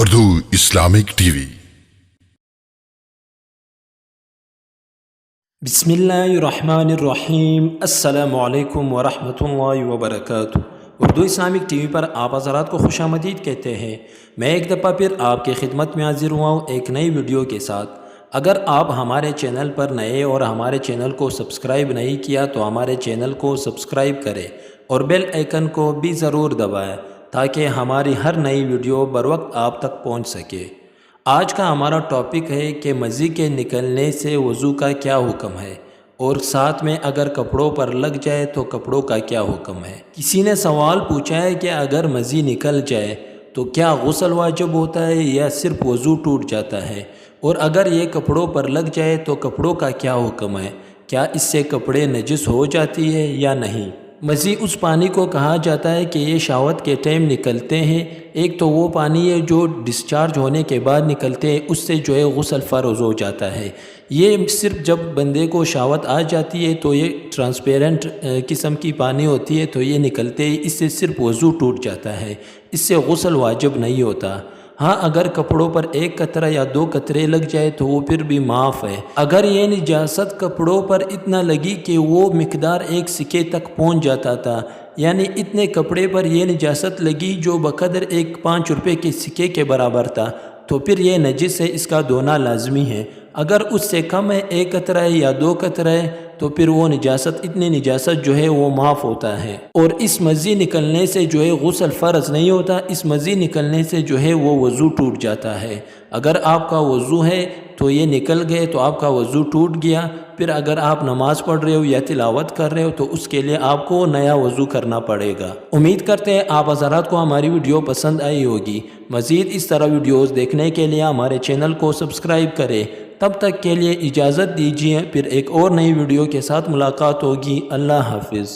Urdu Islamic T V. بسم اللہ الرحمن الرحیم۔ السلام علیکم ورحمۃ اللہ وبرکاتہ۔ اردو اسلامک ٹی وی پر آپ حضرات کو خوش آمدید کہتے ہیں۔ میں ایک دفعہ پھر آپ کی خدمت میں حاضر ہوا ہوں ایک نئی ویڈیو کے ساتھ۔ اگر آپ ہمارے چینل پر نئے اور ہمارے چینل کو سبسکرائب نہیں کیا تو ہمارے چینل کو سبسکرائب کریں اور بیل آئیکن کو بھی ضرور دبائیں تاکہ ہماری ہر نئی ویڈیو بروقت آپ تک پہنچ سکے۔ آج کا ہمارا ٹاپک ہے کہ مزی کے نکلنے سے وضو کا کیا حکم ہے، اور ساتھ میں اگر کپڑوں پر لگ جائے تو کپڑوں کا کیا حکم ہے۔ کسی نے سوال پوچھا ہے کہ اگر مزی نکل جائے تو کیا غسل واجب ہوتا ہے یا صرف وضو ٹوٹ جاتا ہے، اور اگر یہ کپڑوں پر لگ جائے تو کپڑوں کا کیا حکم ہے، کیا اس سے کپڑے نجس ہو جاتی ہے یا نہیں۔ مزی اس پانی کو کہا جاتا ہے کہ یہ شہوت کے ٹائم نکلتے ہیں۔ ایک تو وہ پانی ہے جو ڈسچارج ہونے کے بعد نکلتے ہیں، اس سے جو ہے غسل فرض ہو جاتا ہے۔ یہ صرف جب بندے کو شہوت آ جاتی ہے تو یہ ٹرانسپیرنٹ قسم کی پانی ہوتی ہے تو یہ نکلتے ہی اس سے صرف وضو ٹوٹ جاتا ہے، اس سے غسل واجب نہیں ہوتا۔ ہاں، اگر کپڑوں پر ایک قطرہ یا دو قطرے لگ جائے تو وہ پھر بھی معاف ہے۔ اگر یہ نجاست کپڑوں پر اتنا لگی کہ وہ مقدار ایک سکے تک پہنچ جاتا تھا، یعنی اتنے کپڑے پر یہ نجاست لگی جو بقدر ایک 5 روپے کے سکے کے برابر تھا، تو پھر یہ نجس ہے، اس کا دھونا لازمی ہے۔ اگر اس سے کم ہے، ایک قطرہ ہے یا دو قطرہ ہے، تو پھر وہ نجاست اتنی نجاست جو ہے وہ معاف ہوتا ہے، اور اس مزی نکلنے سے جو ہے غسل فرض نہیں ہوتا، اس مزی نکلنے سے جو ہے وہ وضو ٹوٹ جاتا ہے۔ اگر آپ کا وضو ہے تو یہ نکل گئے تو آپ کا وضو ٹوٹ گیا، پھر اگر آپ نماز پڑھ رہے ہو یا تلاوت کر رہے ہو تو اس کے لیے آپ کو نیا وضو کرنا پڑے گا۔ امید کرتے ہیں آپ حضرات کو ہماری ویڈیو پسند آئی ہوگی۔ مزید اس طرح ویڈیوز دیکھنے کے لیے ہمارے چینل کو سبسکرائب کریں۔ تب تک کے لیے اجازت دیجیے، پھر ایک اور نئی ویڈیو کے ساتھ ملاقات ہوگی۔ اللہ حافظ۔